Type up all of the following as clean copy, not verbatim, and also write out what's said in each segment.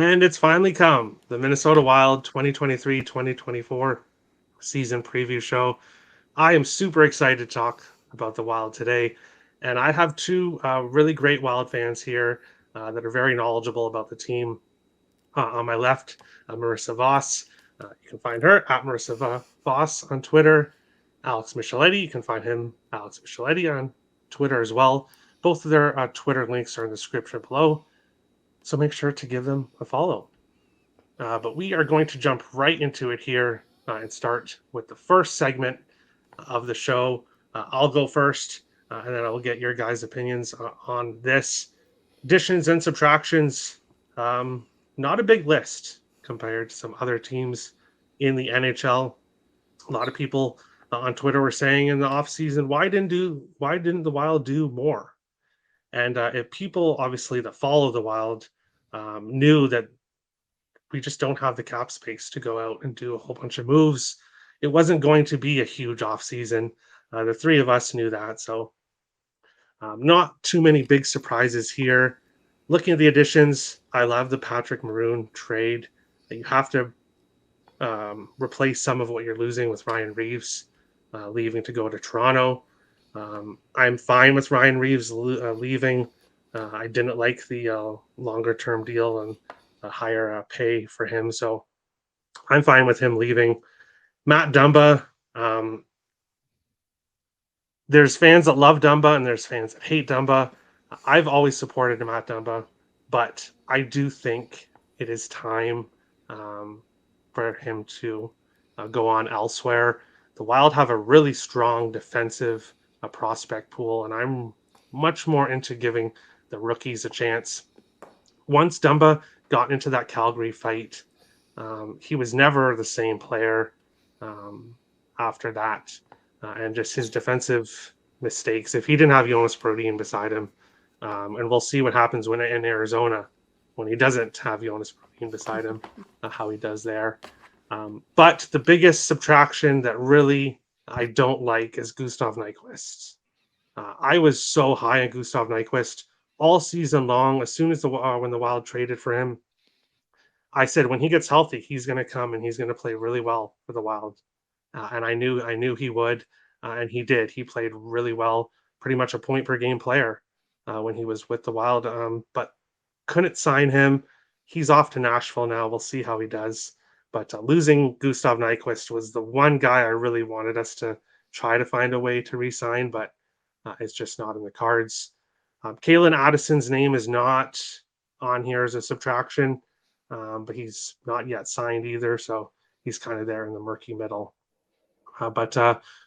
And it's finally come, the Minnesota Wild 2023-2024 season preview show. I am super excited to talk about the Wild today, and I have two really great Wild fans here that are very knowledgeable about the team. On my left, Marissa Voss. You can find her at Marissa Voss on Twitter. Alex Micheletti, you can find him, Alex Micheletti, on Twitter as well. Both of their Twitter links are in the description below, so make sure to give them a follow. But we are going to jump right into it here and start with the first segment of the show. I'll go first, and then I'll get your guys' opinions on this. Additions and subtractions. Not a big list compared to some other teams in the NHL. A lot of people on Twitter were saying in the offseason, why didn't the Wild do more? And if people obviously that follow the Wild knew that we just don't have the cap space to go out and do a whole bunch of moves. It wasn't going to be a huge offseason. The three of us knew that. So, not too many big surprises here. Looking at the additions, I love the Patrick Maroon trade. You have to replace some of what you're losing with Ryan Reeves leaving to go to Toronto. I'm fine with Ryan Reeves leaving. I didn't like the longer term deal and a higher pay for him. So I'm fine with him leaving. Matt Dumba, there's fans that love Dumba and there's fans that hate Dumba. I've always supported Matt Dumba, but I do think it is time for him to go on elsewhere. The Wild have a really strong defensive prospect pool, and I'm much more into giving the rookies a chance. Once Dumba got into that Calgary fight, he was never the same player after that. And just his defensive mistakes. If he didn't have Jonas Brodin beside him, and we'll see what happens when in Arizona when he doesn't have Jonas Brodin beside him, how he does there. But the biggest subtraction that really I don't like is Gustav Nyquist. I was so high on Gustav Nyquist all season long. As soon as when the Wild traded for him, I said when he gets healthy, he's going to come and he's going to play really well for the Wild. And I knew he would, and he did. He played really well, pretty much a point per game player when he was with the Wild. But couldn't sign him. He's off to Nashville now. We'll see how he does. But losing Gustav Nyquist was the one guy I really wanted us to try to find a way to re-sign, but it's just not in the cards. Kalen Addison's name is not on here as a subtraction, but he's not yet signed either, so he's kind of there in the murky middle. But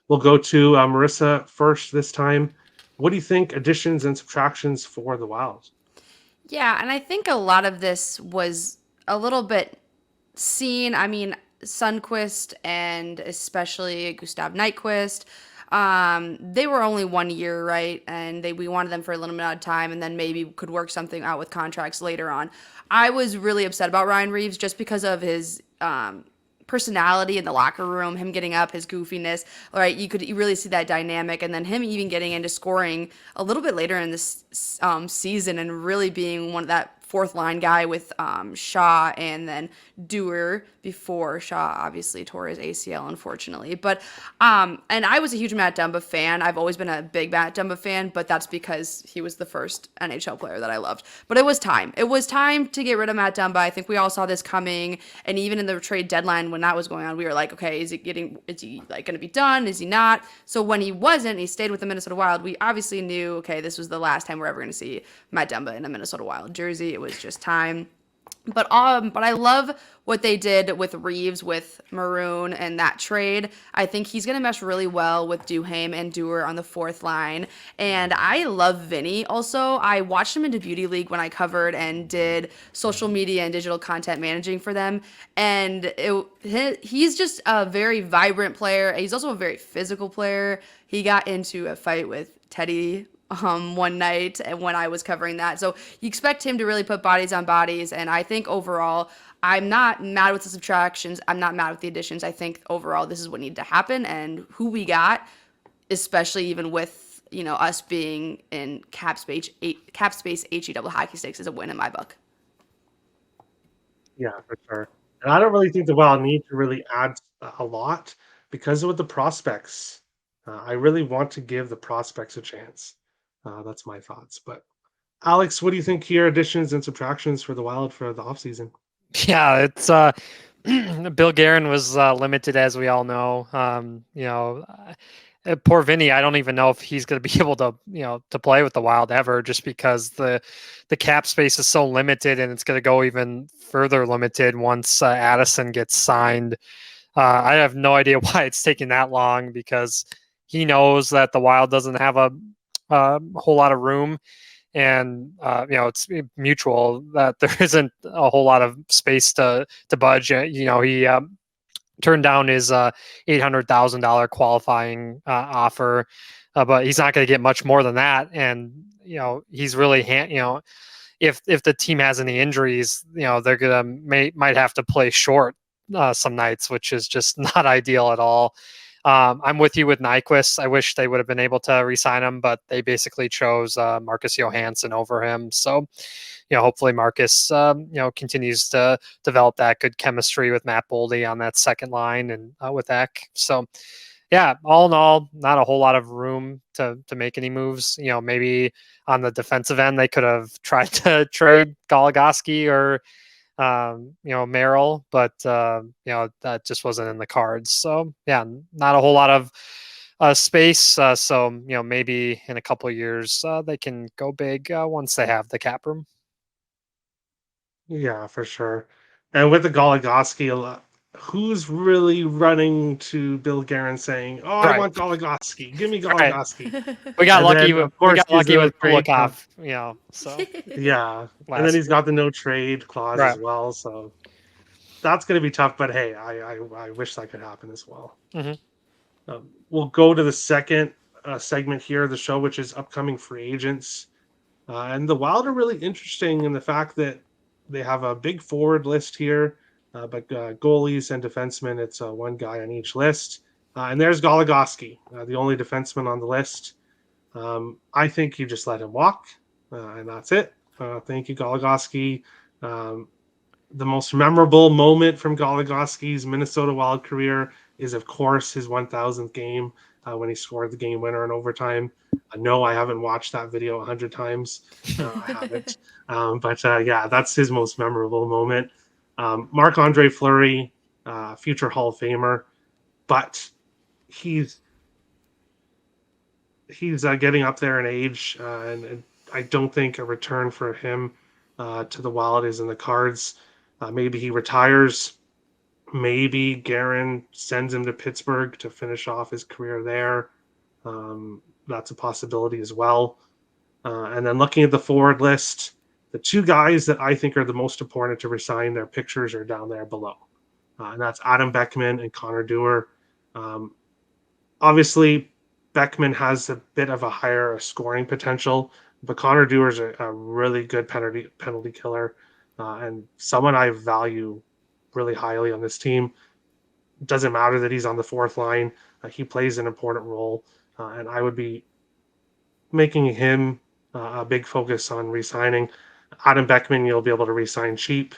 we'll go to Marissa first this time. What do you think additions and subtractions for the Wild? Yeah, and I think a lot of this was a little bit seen. I mean, Sundquist and especially Gustav Nyquist, they were only 1 year, right? And we wanted them for a limited amount of time, and then maybe could work something out with contracts later on. I was really upset about Ryan Reeves just because of his personality in the locker room, him getting up, his goofiness, right? You could really see that dynamic, and then him even getting into scoring a little bit later in this season and really being one of that fourth line guy with Shaw and then Dewar before Shaw obviously tore his ACL, unfortunately. But and I was a huge Matt Dumba fan. I've always been a big Matt Dumba fan, but that's because he was the first NHL player that I loved. But it was time. It was time to get rid of Matt Dumba. I think we all saw this coming, and even in the trade deadline when that was going on, we were like, okay, is he like going to be done? Is he not? So when he wasn't, he stayed with the Minnesota Wild. We obviously knew, okay, this was the last time we're ever going to see Matt Dumba in a Minnesota Wild jersey. It was just time. But I love what they did with Reeves, with Maroon, and that trade. I think he's going to mesh really well with Duhaime and Dewar on the fourth line. And I love Vinny also. I watched him in the Beauty League when I covered and did social media and digital content managing for them. And he's just a very vibrant player. He's also a very physical player. He got into a fight with Teddy one night when I was covering that. So you expect him to really put bodies on bodies. And I think overall, I'm not mad with the subtractions. I'm not mad with the additions. I think overall, this is what needed to happen. And who we got, especially even with, us being in cap space HE double hockey sticks, is a win in my book. Yeah, for sure. And I don't really think the Wild need to really add a lot because with the prospects, I really want to give the prospects a chance. That's my thoughts. But Alex, what do you think here? Additions and subtractions for the Wild for the offseason? Yeah, it's Bill Guerin was limited, as we all know. Poor Vinny. I don't even know if he's going to be able to, to play with the Wild ever, just because the cap space is so limited, and it's going to go even further limited once Addison gets signed. I have no idea why it's taking that long, because he knows that the Wild doesn't have a whole lot of room, and it's mutual that there isn't a whole lot of space to budge. He turned down his $800,000 qualifying offer, but he's not going to get much more than that. And he's really if the team has any injuries, they're gonna might have to play short some nights, which is just not ideal at all. I'm with you with Nyquist. I wish they would have been able to re-sign him, but they basically chose Marcus Johansson over him. So, hopefully Marcus, continues to develop that good chemistry with Matt Boldy on that second line and with Eck. So, yeah, all in all, not a whole lot of room to make any moves. Maybe on the defensive end, they could have tried to trade Goligoski or Merrill, but that just wasn't in the cards. So yeah, not a whole lot of space. So maybe in a couple of years they can go big once they have the cap room. Yeah, for sure. And with the Goligoski, who's really running to Bill Guerin saying, "Oh, I Right, want Goligoski. Give me right. Goligoski." We got And lucky then, with of course, he's in a with trade clause. Kulikov, so Yeah, and then last he's year. got the no trade clause Right. as well. So that's going to be tough. But hey, I wish that could happen as well. Mm-hmm. We'll go to the second segment here of the show, which is upcoming free agents. And the Wild are really interesting in the fact that they have a big forward list here, but goalies and defensemen, it's one guy on each list. And there's Goligoski, the only defenseman on the list. I think you just let him walk, and that's it. Thank you, Goligoski. Um, the most memorable moment from Goligoski's Minnesota Wild career is, of course, his 1,000th game when he scored the game winner in overtime. No, I haven't watched that video 100 times. I haven't. But yeah, that's his most memorable moment. Marc-Andre Fleury, future Hall of Famer, but he's he's getting up there in age, and I don't think a return for him to the Wild is in the cards. Maybe he retires. Maybe Guerin sends him to Pittsburgh to finish off his career there. That's a possibility as well. And then looking at the forward list, the two guys that I think are the most important to resign, their pictures are down there below. And that's Adam Beckman and Connor Dewar. Um, Obviously, Beckman has a bit of a higher scoring potential, but Connor Dewar is a really good penalty killer, and someone I value really highly on this team. Doesn't matter that he's on the fourth line; he plays an important role, and I would be making him a big focus on re-signing. Adam Beckman, you'll be able to re-sign cheap,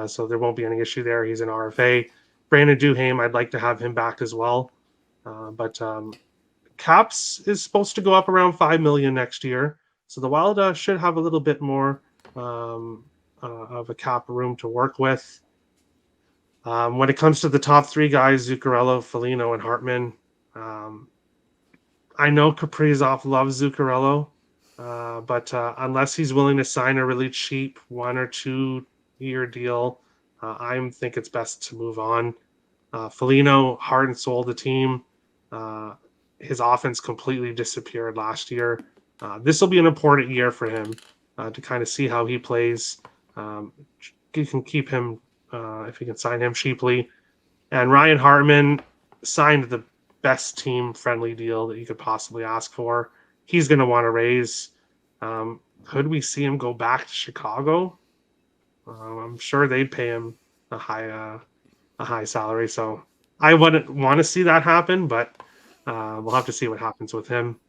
so there won't be any issue there. He's an RFA. Brandon Duhaime, I'd like to have him back as well, but Caps is supposed to go up around 5 million next year, so the Wild should have a little bit more of a cap room to work with. When it comes to the top three guys, Zuccarello, Foligno, and Hartman, um, I know Kaprizov loves Zuccarello, but unless he's willing to sign a really cheap 1 or 2 year deal, I think it's best to move on. Foligno heart and soul of the team. Uh, his offense completely disappeared last year. This will be an important year for him to kind of see how he plays. You can keep him if you can sign him cheaply. And Ryan Hartman signed the best team friendly deal that you could possibly ask for. He's going to want to raise. Could we see him go back to Chicago? I'm sure they'd pay him a high salary. So I wouldn't want to see that happen, but we'll have to see what happens with him.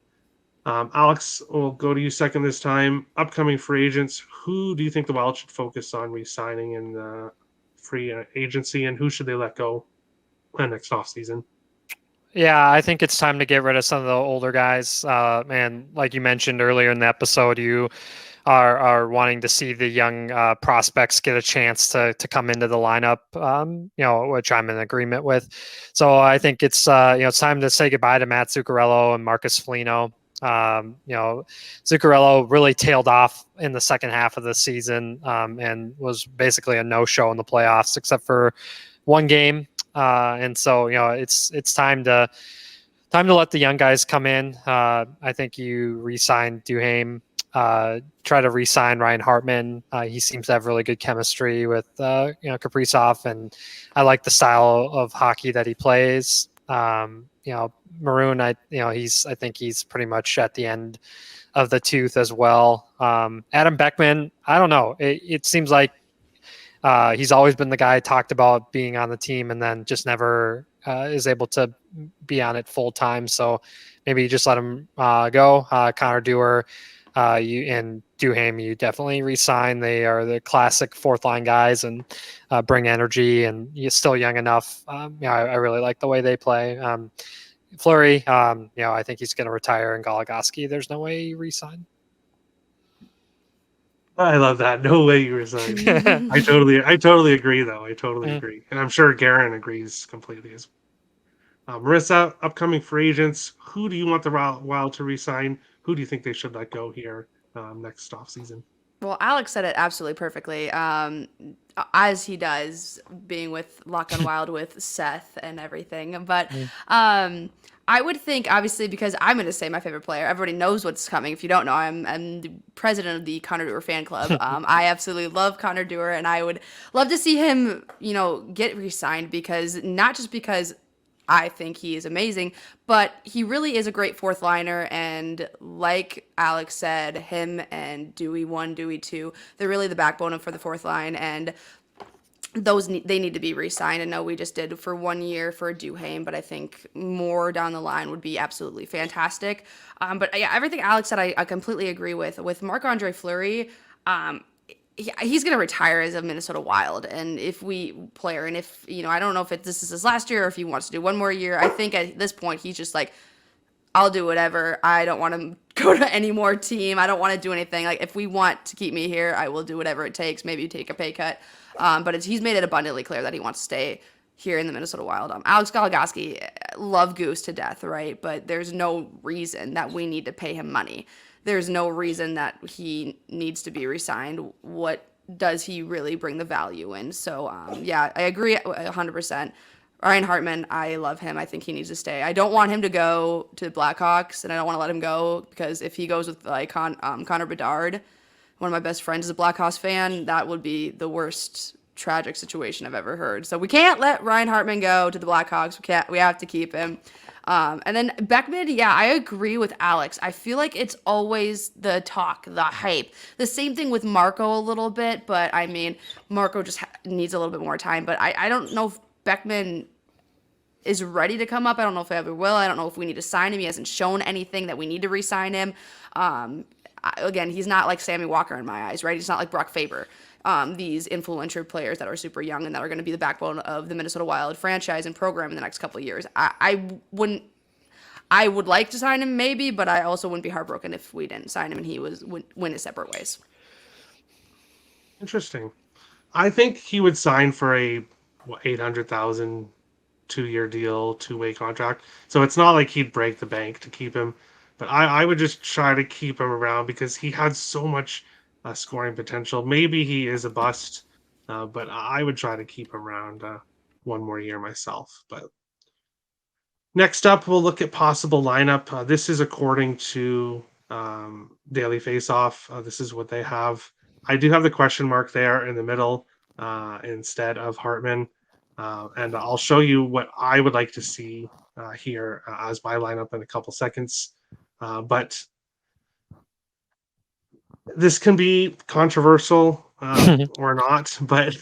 Alex, we'll go to you second this time. Upcoming free agents, who do you think the Wild should focus on re-signing in the free agency, and who should they let go next offseason? Yeah, I think it's time to get rid of some of the older guys. And like you mentioned earlier in the episode, you are wanting to see the young prospects get a chance to come into the lineup, which I'm in agreement with. So I think it's it's time to say goodbye to Matt Zuccarello and Marcus Foligno. Zuccarello really tailed off in the second half of the season and was basically a no-show in the playoffs, except for one game. And so, it's time to let the young guys come in. I think you re-sign Duhaime, try to re-sign Ryan Hartman. He seems to have really good chemistry with Kaprizov, and I like the style of hockey that he plays. Maroon, I think he's pretty much at the end of the tooth as well. Adam Beckman, I don't know. It seems like he's always been the guy talked about being on the team and then just never is able to be on it full time. So maybe you just let him go. Connor Dewar, and Duhaime, you definitely re-sign. They are the classic fourth line guys and bring energy, and you're still young enough. I really like the way they play. Fleury, I think he's going to retire, and Goligoski, there's no way he re-sign. I love that. No way you resign. I totally agree, though. I totally agree, and I'm sure Garen agrees completely as well. Marissa, upcoming free agents. Who do you want the Wild to resign? Who do you think they should let go here next offseason? Well, Alex said it absolutely perfectly. As he does, being with Lock on Wild with Seth and everything. But I would think, obviously, because I'm going to say my favorite player. Everybody knows what's coming. If you don't know, I'm the president of the Connor Dewar fan club. I absolutely love Connor Dewar, and I would love to see him, get re-signed, because not just because I think he is amazing, but he really is a great fourth liner. And like Alex said, him and Dewey 1, Dewey 2, they're really the backbone for the fourth line. And they need to be re-signed. I know we just did for 1 year for Duhaime, but I think more down the line would be absolutely fantastic. But yeah, everything Alex said, I completely agree with. With Marc-Andre Fleury, he's going to retire as a Minnesota Wild, and if I don't know if this is his last year or if he wants to do one more year. I think at this point he's just like, I'll do whatever. I don't want to go to any more team. I don't want to do anything. Like, if we want to keep me here, I will do whatever it takes. Maybe take a pay cut. But he's made it abundantly clear that he wants to stay here in the Minnesota Wild. Alex Goligoski, love Goose to death, right? But there's no reason that we need to pay him money. There's no reason that he needs to be re-signed. What does he really bring the value in? So, I agree 100%. Ryan Hartman, I love him. I think he needs to stay. I don't want him to go to the Blackhawks, and I don't want to let him go, because if he goes with Connor Bedard, one of my best friends is a Blackhawks fan, that would be the worst tragic situation I've ever heard. So we can't let Ryan Hartman go to the Blackhawks. We have to keep him. And then Beckman, I agree with Alex. I feel like it's always the talk, the hype. The same thing with Marco a little bit, but I mean, Marco just needs a little bit more time. But I don't know if Beckman is ready to come up. I don't know if he ever will. I don't know if we need to sign him. He hasn't shown anything that we need to re-sign him. Again, he's not like Sammy Walker in my eyes, right? He's not like Brock Faber. These influential players that are super young and that are going to be the backbone of the Minnesota Wild franchise and program in the next couple of years. I would like to sign him maybe, but I also wouldn't be heartbroken if we didn't sign him and he went his separate ways. Interesting. I think he would sign for a $800,000 2-year deal, 2-way contract. So it's not like he'd break the bank to keep him. But I would just try to keep him around because he had so much scoring potential. Maybe he is a bust, but I would try to keep him around one more year myself. But next up, we'll look at possible lineup. This is according to Daily Faceoff. This is what they have. I do have the question mark there in the middle instead of Hartman. And I'll show you what I would like to see here as my lineup in a couple seconds. But this can be controversial or not, but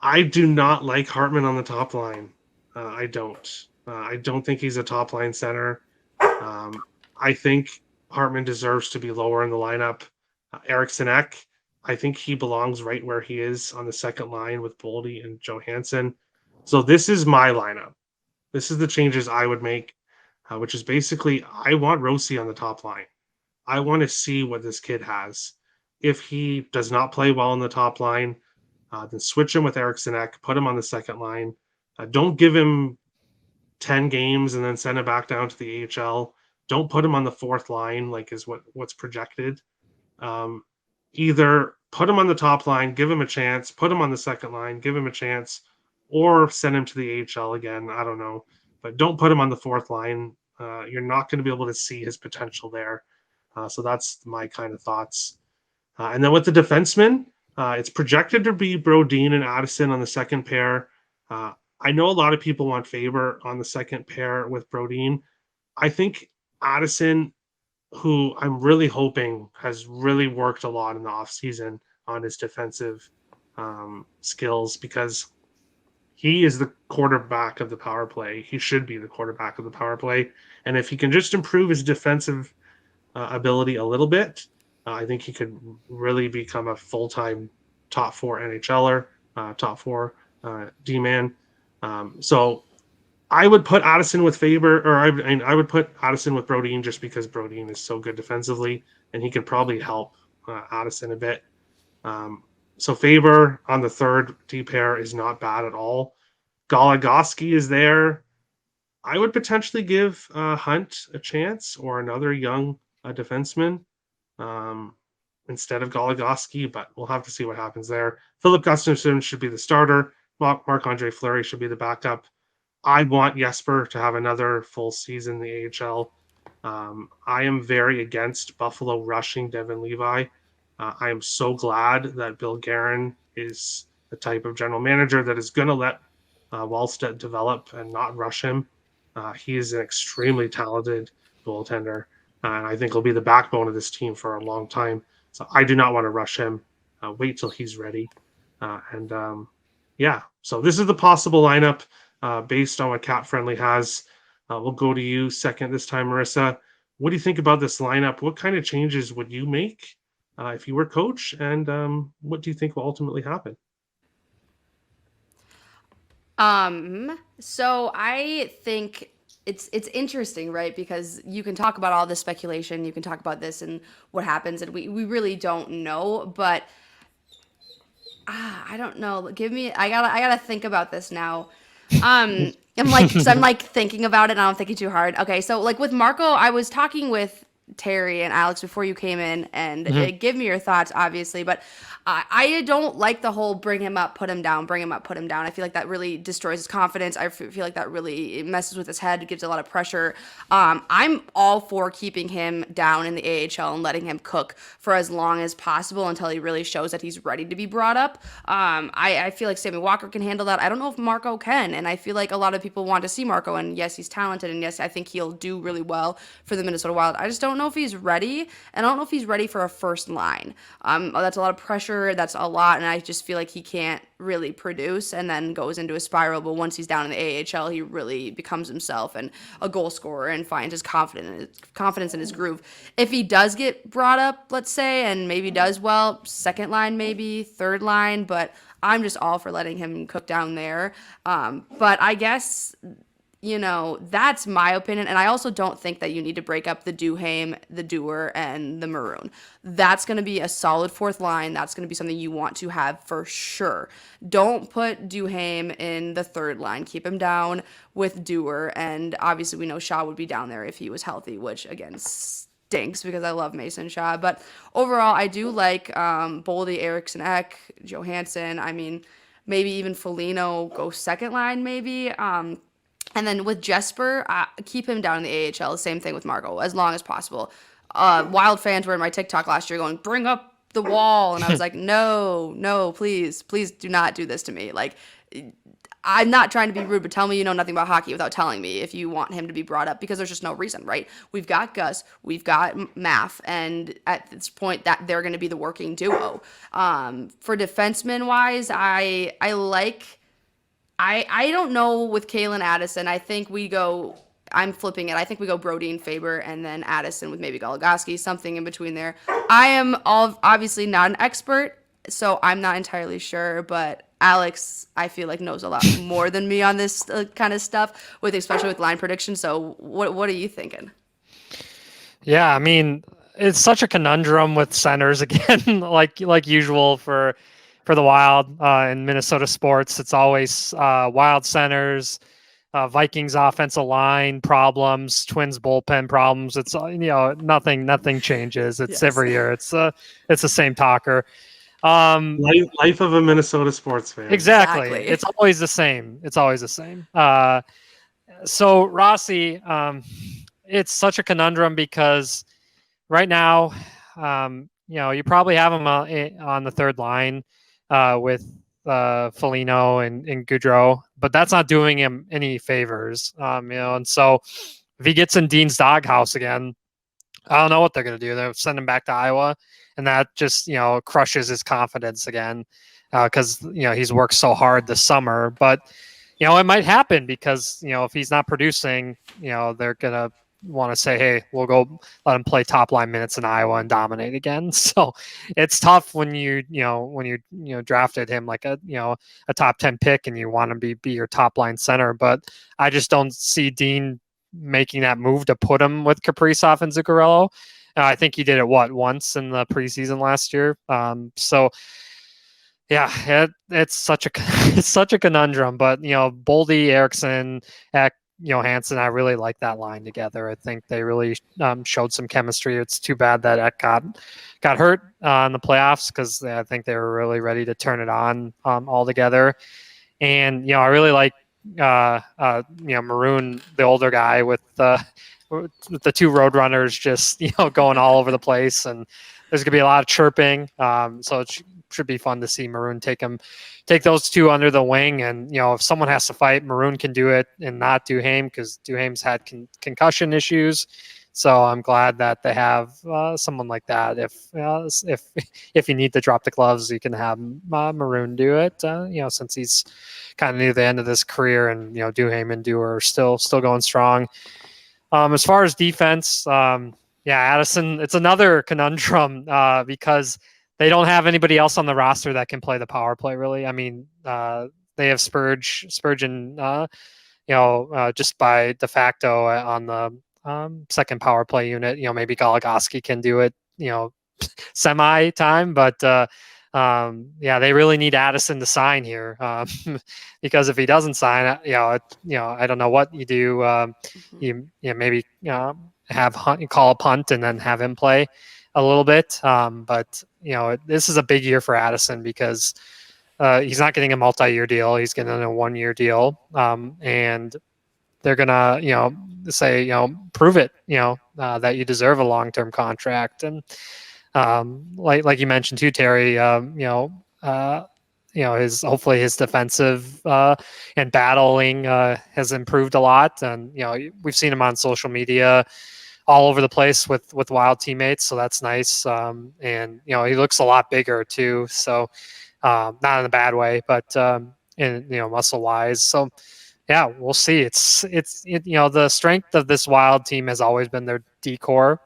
I do not like Hartman on the top line. I don't. I don't think he's a top line center. I think Hartman deserves to be lower in the lineup. Eriksson Ek, I think he belongs right where he is on the second line with Boldy and Johansson. So this is my lineup. This is the changes I would make, which is basically I want Rossi on the top line. I want to see what this kid has. If he does not play well on the top line, then switch him with Eriksson Ek, put him on the second line. Don't give him 10 games and then send him back down to the AHL. Don't put him on the fourth line, like is what's projected. Um, Either put him on the top line, give him a chance, put him on the second line, give him a chance, or send him to the AHL again. I don't know. But don't put him on the fourth line. You're not going to be able to see his potential there. So that's my kind of thoughts. And then with the defensemen, it's projected to be Brodin and Addison on the second pair. I know a lot of people want Faber on the second pair with Brodin. I think Addison, who I'm really hoping has really worked a lot in the offseason on his defensive skills, because he is the quarterback of the power play. He should be the quarterback of the power play. And if he can just improve his defensive ability a little bit, I think he could really become a full-time top four NHLer, top four D-man. So I would put Addison with Faber, or I would put Addison with Brodin just because Brodin is so good defensively, and he could probably help Addison a bit. So Faber on the third D pair is not bad at all. Goligoski is there. I would potentially give Hunt a chance or another young defenseman instead of Goligoski, but we'll have to see what happens there. Philip Gustafsson should be the starter. Marc-Andre Fleury should be the backup. I want Jesper to have another full season in the AHL. I am very against Buffalo rushing Devin Levi. I am so glad that Bill Guerin is the type of general manager that is going to let Wallstedt develop and not rush him. He is an extremely talented goaltender, and I think he'll be the backbone of this team for a long time. So I do not want to rush him. Wait till he's ready. So this is the possible lineup based on what Cap Friendly has. We'll go to you second this time, Marissa. What do you think about this lineup? What kind of changes would you make if you were coach, and what do you think will ultimately happen? So I think it's interesting, right? Because you can talk about all this speculation, you can talk about this and what happens, and we really don't know, but I don't know. I gotta think about this now. I'm like thinking about it and I'm thinking too hard. Okay, so like with Marco, I was talking with Terry and Alex before you came in, and give me your thoughts, obviously. But I don't like the whole bring him up, put him down, bring him up, put him down. I feel like that really destroys his confidence. I feel like that really messes with his head, gives a lot of pressure. I'm all for keeping him down in the AHL and letting him cook for as long as possible until he really shows that he's ready to be brought up. I feel like Sammy Walker can handle that. I don't know if Marco can, and I feel like a lot of people want to see Marco, and yes, he's talented, and yes, I think he'll do really well for the Minnesota Wild. I just don't know if he's ready, and I don't know if he's ready for a first line. That's a lot of pressure. That's a lot, and I just feel like he can't really produce and then goes into a spiral. But once he's down in the AHL, he really becomes himself and a goal scorer and finds his confidence in his groove. If he does get brought up, let's say, and maybe does well, second line, maybe third line, but I'm just all for letting him cook down there. But I guess, that's my opinion. And I also don't think that you need to break up the Duhaime, the Dewar, and the Maroon. That's going to be a solid fourth line. That's going to be something you want to have for sure. Don't put Duhaime in the third line. Keep him down with Dewar. And obviously we know Shaw would be down there if he was healthy, which, again, stinks because I love Mason Shaw. But overall, I do like Boldy, Eriksson Ek, Johansson. I mean, maybe even Foligno go second line, maybe. And then with Jesper, keep him down in the AHL. Same thing with Marco, as long as possible. Wild fans were in my TikTok last year going, bring up the wall. And I was like, no, please do not do this to me. Like, I'm not trying to be rude, but tell me you know nothing about hockey without telling me if you want him to be brought up, because there's just no reason, right? We've got Gus, we've got Maff, and at this point that they're going to be the working duo. For defenseman-wise, I don't know with Kalen Addison. I'm flipping it. I think we go Brodin, Faber, and then Addison with maybe Goligoski, something in between there. I am obviously not an expert so I'm not entirely sure, but Alex, I feel like knows a lot more than me on this kind of stuff, with especially with line prediction. So what are you thinking? Yeah, I mean, it's such a conundrum with centers again, like usual for the Wild in Minnesota sports. It's always Wild centers, Vikings offensive line problems, Twins bullpen problems. It's nothing changes. It's Yes. every year. It's the same talker. Um, Life of a Minnesota sports fan. exactly. Exactly. It's always the same. It's always the same. So Rossi, it's such a conundrum because right now, you probably have him on the third line with Foligno and Goudreau, but that's not doing him any favors. And so if he gets in Dean's doghouse again, I don't know what they're going to do. They'll send him back to Iowa, and that just crushes his confidence again because he's worked so hard this summer. But it might happen because if he's not producing, they're gonna want to say, hey, we'll go let him play top line minutes in Iowa and dominate again. So it's tough when you drafted him like a top 10 pick and you want him to be your top line center. But I just don't see Dean making that move to put him with Kaprizov and Zuccarello. I think he did it once in the preseason last year. So yeah, it's such a it's such a conundrum. But Boldy, Erickson, Eck, Hansen, I really like that line together. I think they really showed some chemistry. It's too bad that Eck got hurt in the playoffs because I think they were really ready to turn it on all together. And I really like Maroon, the older guy with the two Roadrunners just going all over the place, and there's gonna be a lot of chirping. So it should be fun to see Maroon take those two under the wing, and if someone has to fight, Maroon can do it and not Duhaime because Duhaime's had concussion issues. So I'm glad that they have someone like that. If you need to drop the gloves, you can have Maroon do it. Since he's kind of near the end of his career, and Duhaime and Dewar are still going strong. As far as defense, Addison, it's another conundrum because they don't have anybody else on the roster that can play the power play. Really, I mean, they have Spurgeon, just by de facto on the second power play unit. Maybe Goligoski can do it. Semi time, but they really need Addison to sign here because if he doesn't sign, I don't know what you do. You maybe have Hunt, call a punt and then have him play a little bit. But this is a big year for Addison because he's not getting a multi-year deal; he's getting a one-year deal, and they're gonna say prove it that you deserve a long-term contract. And like you mentioned too, Terry, his hopefully his defensive and battling has improved a lot, and we've seen him on social media all over the place with Wild teammates, so that's nice. And he looks a lot bigger too, so not in a bad way, but in muscle wise. So yeah, we'll see. It's the strength of this Wild team has always been their decor.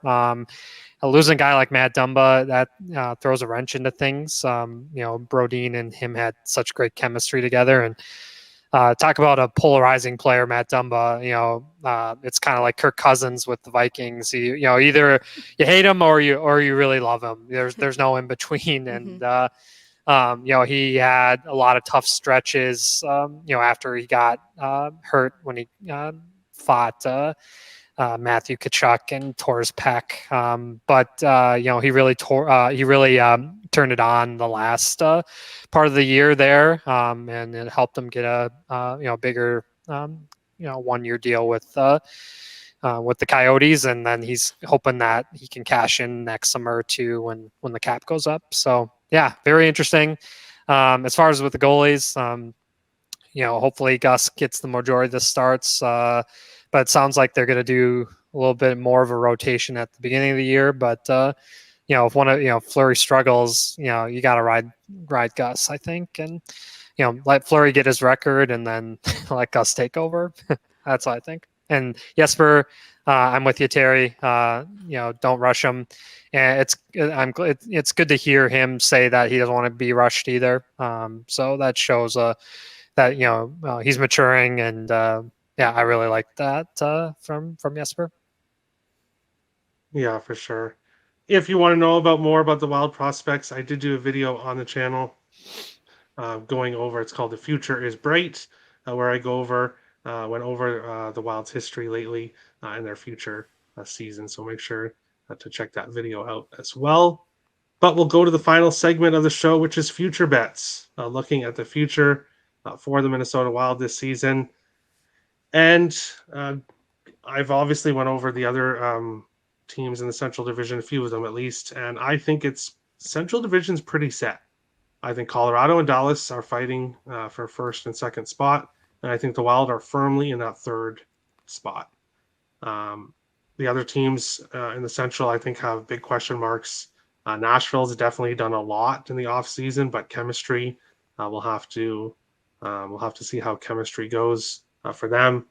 Losing a guy like Matt Dumba, that throws a wrench into things. Brodeen and him had such great chemistry together, and talk about a polarizing player, Matt Dumba. It's kind of like Kirk Cousins with the Vikings. Either you hate him or you really love him. There's no in between, and he had a lot of tough stretches. After he got hurt when he fought Matthew Tkachuk and tore his pec. But he really turned it on the last part of the year there, and it helped him get a bigger 1-year deal with the Coyotes, and then he's hoping that he can cash in next summer or two when the cap goes up. So yeah, very interesting. As far as with the goalies, hopefully Gus gets the majority of the starts. But it sounds like they're going to do a little bit more of a rotation at the beginning of the year. But if one of Fleury struggles, you got to ride Gus, I think, and let Fleury get his record, and then let Gus take over. That's what I think. And Jesper, I'm with you, Terry. Don't rush him. And it's good to hear him say that he doesn't want to be rushed either. So that shows that he's maturing, and yeah, I really like that from Jesper. Yeah, for sure. If you want to know about more about the Wild prospects, I did do a video on the channel going over. It's called "The Future Is Bright," where I went over the Wild's history lately and their future season. So make sure to check that video out as well. But we'll go to the final segment of the show, which is future bets, looking at the future for the Minnesota Wild this season. And I've obviously went over the other teams in the Central Division, a few of them at least, and I think Central Division's pretty set. I think Colorado and Dallas are fighting for first and second spot, and I think the Wild are firmly in that third spot. The other teams in the Central, I think, have big question marks. Nashville's definitely done a lot in the offseason, but chemistry, we'll have to see how chemistry goes for them.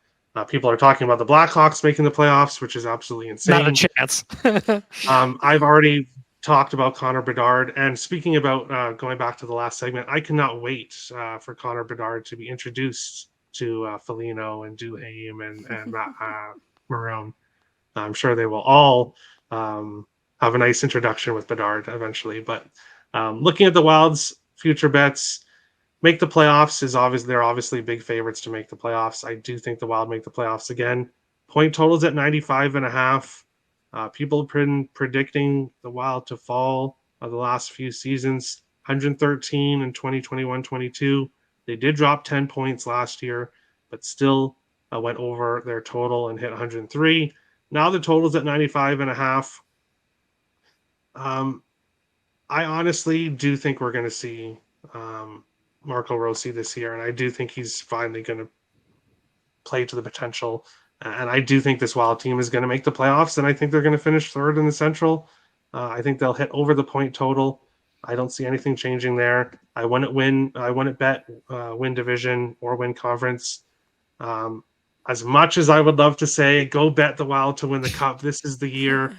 People are talking about the Blackhawks making the playoffs, which is absolutely insane. Not a chance. I've already talked about Connor Bedard, and speaking about going back to the last segment, I cannot wait for Connor Bedard to be introduced to Foligno and Duhaime and Marone. I'm sure they will all have a nice introduction with Bedard eventually. But looking at the Wild's future bets, make the playoffs they're obviously big favorites to make the playoffs. I do think the Wild make the playoffs again. Point totals at 95.5. People have been predicting the Wild to fall the last few seasons, 113 in 2021-22. They did drop 10 points last year, but still went over their total and hit 103. Now the total's at 95.5. I honestly do think we're going to see Marco Rossi this year, and I do think he's finally going to play to the potential. And I do think this Wild team is going to make the playoffs, and I think they're going to finish third in the Central. I think they'll hit over the point total. I don't see anything changing there. I wouldn't bet win division or win conference. As much as I would love to say, go bet the Wild to win the Cup, this is the year.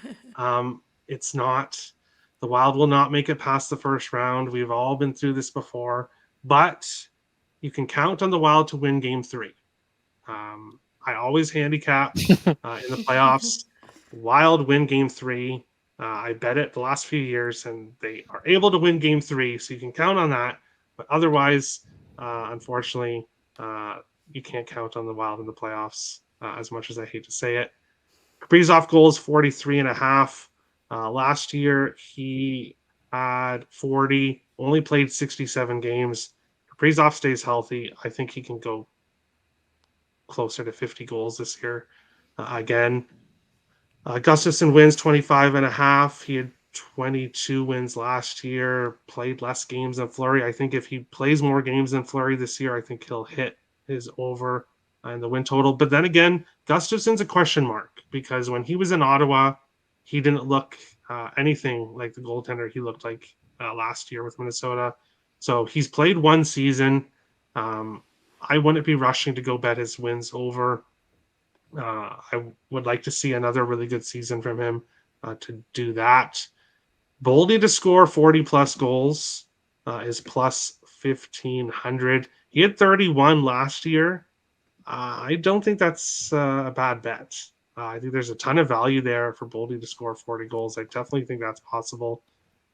It's not. The Wild will not make it past the first round. We've all been through this before. But you can count on the Wild to win Game 3. I always handicap in the playoffs. Wild win Game 3. I bet it the last few years, and they are able to win Game 3, so you can count on that. But otherwise, unfortunately, you can't count on the Wild in the playoffs, as much as I hate to say it. Kaprizov goals 43.5. Last year, he had 40, only played 67 games. Kaprizov stays healthy. I think he can go closer to 50 goals this year. Again, Gustafsson wins 25.5. He had 22 wins last year, played less games than Fleury. I think if he plays more games than Fleury this year, I think he'll hit his over and the win total. But then again, Gustafsson's a question mark because when he was in Ottawa, he didn't look anything like the goaltender he looked like last year with Minnesota. So he's played one season. I wouldn't be rushing to go bet his wins over. I would like to see another really good season from him to do that. Boldy to score 40-plus goals is plus 1,500. He had 31 last year. I don't think that's a bad bet. I think there's a ton of value there for Boldy to score 40 goals. I definitely think that's possible.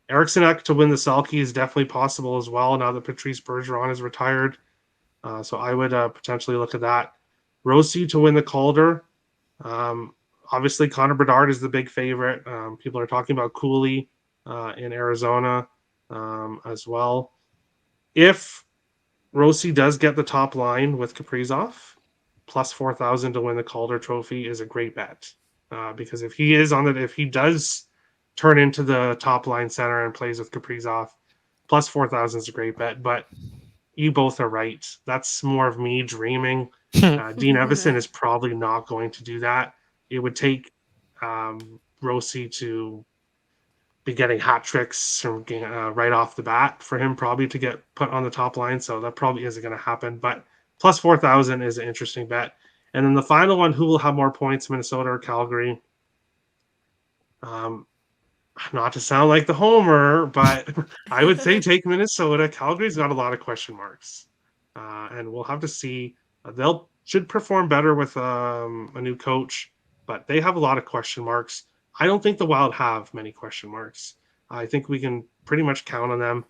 Eriksson to win the Selke is definitely possible as well now that Patrice Bergeron is retired. So I would potentially look at that. Rossi to win the Calder. Obviously, Connor Bedard is the big favorite. People are talking about Cooley in Arizona as well. If Rossi does get the top line with Kaprizov, plus 4,000 to win the Calder Trophy is a great bet. Because if he does turn into the top line center and plays with Kaprizov, plus 4,000 is a great bet. But you both are right. That's more of me dreaming. Dean Evason is probably not going to do that. It would take Rossi to be getting hat tricks from right off the bat for him probably to get put on the top line. So that probably isn't going to happen. But plus 4,000 is an interesting bet. And then the final one, who will have more points, Minnesota or Calgary? Not to sound like the homer, but I would say take Minnesota. Calgary's got a lot of question marks, and we'll have to see. They'll should perform better with a new coach, but they have a lot of question marks. I don't think the Wild have many question marks. I think we can pretty much count on them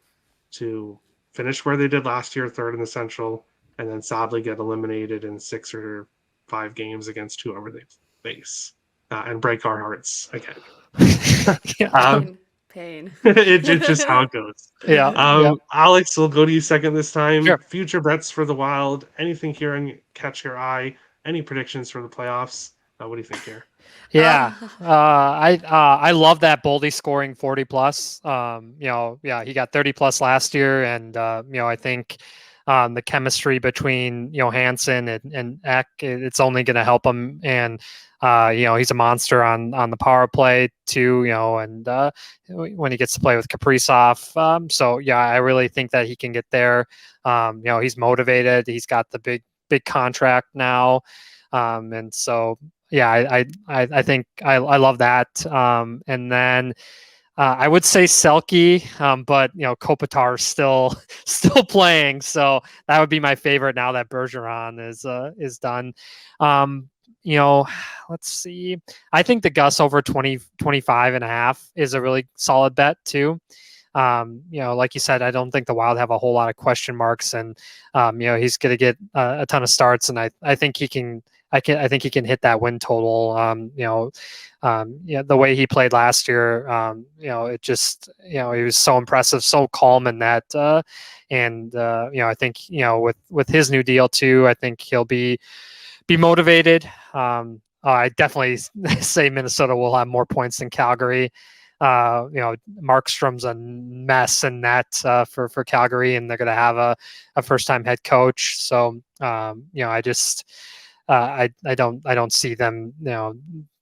to finish where they did last year, third in the Central, and then sadly get eliminated in 6 or 5 games against whoever they face, and break our hearts again. Um, Pain. it's just how it goes. Yeah. Alex, we'll go to you second this time. Sure. Future bets for the Wild. Anything here and catch your eye? Any predictions for the playoffs? What do you think here? Yeah, I love that Boldy scoring 40 plus. He got 30 plus last year, and I think the chemistry between Hansen and Eck, it's only going to help him. And he's a monster on the power play too. And when he gets to play with Kaprizov, so yeah, I really think that he can get there. He's motivated. He's got the big contract now, and so. Yeah, I think I love that. And then I would say Selke, but Kopitar still playing, so that would be my favorite now that Bergeron is done. Let's see. I think the Gus over 25 and a half is a really solid bet too. Like you said, I don't think the Wild have a whole lot of question marks, and he's going to get a ton of starts, and I think he can. I think he can hit that win total. The way he played last year, it just, he was so impressive, so calm in that. I think, with his new deal too, I think he'll be motivated. I definitely say Minnesota will have more points than Calgary. Markstrom's a mess in net for Calgary, and they're going to have a first-time head coach. So, I just. I don't see them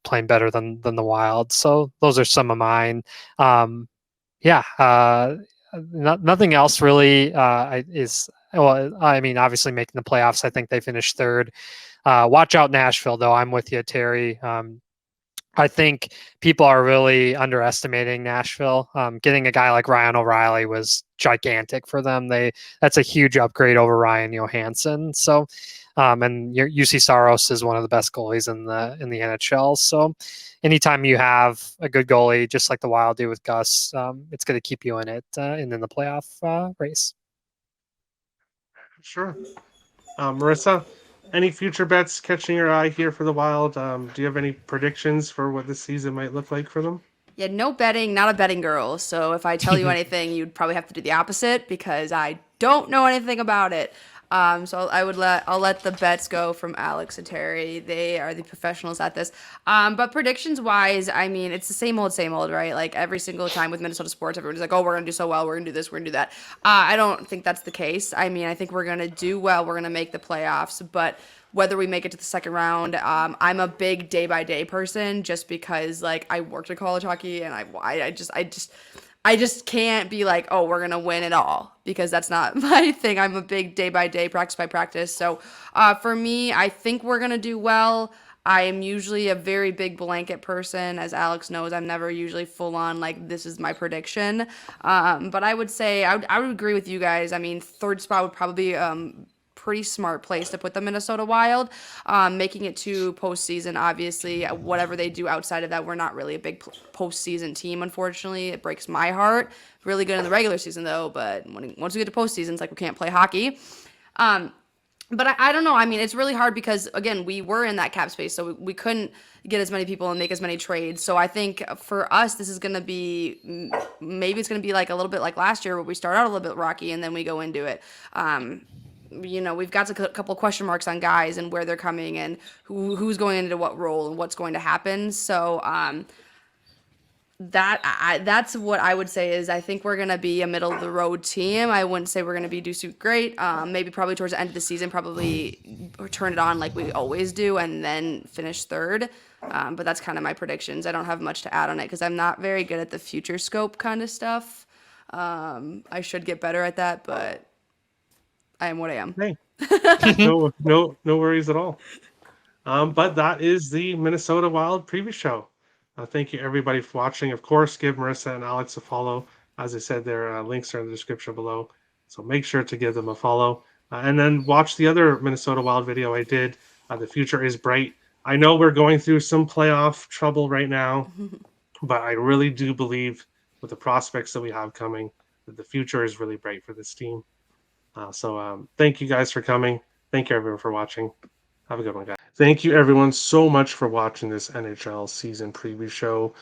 playing better than the Wild. So those are some of mine. Nothing else really is. Well, I mean, obviously making the playoffs. I think they finished third. Watch out, Nashville, though. I'm with you, Terry. I think people are really underestimating Nashville. Getting a guy like Ryan O'Reilly was gigantic for them. That's a huge upgrade over Ryan Johansson. So, and UC Saros is one of the best goalies in the NHL. So, anytime you have a good goalie, just like the Wild do with Gus, it's going to keep you in it and in the playoff race. Sure, Marissa. Any future bets catching your eye here for the Wild? Do you have any predictions for what this season might look like for them? Yeah, no betting, not a betting girl. So if I tell you anything, you'd probably have to do the opposite because I don't know anything about it. So I'll let the bets go from Alex and Terry. They are the professionals at this. But predictions wise, I mean, it's the same old, right? Like every single time with Minnesota sports, everyone's like, oh, we're going to do so well. We're going to do this. We're going to do that. I don't think that's the case. I mean, I think we're going to do well. We're going to make the playoffs, but whether we make it to the second round, I'm a big day by day person just because like I worked at college hockey and I just can't be like, oh, we're going to win it all because that's not my thing. I'm a big day by day, practice by practice. So for me, I think we're going to do well. I am usually a very big blanket person. As Alex knows, I'm never usually full on like this is my prediction. But I would say I would agree with you guys. I mean, third spot would probably be pretty smart place to put the Minnesota Wild. Making it to postseason, obviously, whatever they do outside of that, we're not really a big postseason team, unfortunately. It breaks my heart. Really good in the regular season, though, but once we get to postseason, it's like we can't play hockey. But I don't know. I mean, it's really hard because, again, we were in that cap space, so we couldn't get as many people and make as many trades. So I think for us, this is going to be, maybe it's going to be like a little bit like last year where we start out a little bit rocky and then we go into it. We've got a couple question marks on guys and where they're coming and who's going into what role and what's going to happen. So that's what I would say is I think we're going to be a middle of the road team. I wouldn't say we're going to do super great. Maybe probably towards the end of the season, probably turn it on like we always do and then finish third. But that's kind of my predictions. I don't have much to add on it because I'm not very good at the future scope kind of stuff. I should get better at that, but I am what I am. Hey, no worries at all. But that is the Minnesota Wild preview show. Thank you everybody for watching. Of course, give Marissa and Alex a follow. As I said, their links are in the description below. So make sure to give them a follow. And then watch the other Minnesota Wild video I did. The future is bright. I know we're going through some playoff trouble right now, but I really do believe with the prospects that we have coming that the future is really bright for this team. So thank you guys for coming. Thank you everyone for watching. Have a good one, guys. Thank you everyone so much for watching this NHL season preview show.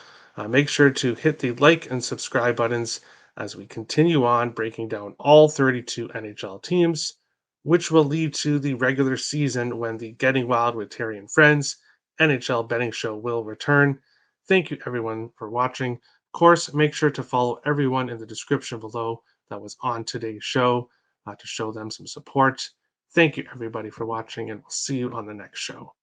Make sure to hit the like and subscribe buttons as we continue on breaking down all 32 NHL teams, which will lead to the regular season when the Getting Wild with Terry and Friends NHL betting show will return. Thank you everyone for watching. Of course, make sure to follow everyone in the description below that was on today's show to show them some support. Thank you, everybody, for watching, and we'll see you on the next show.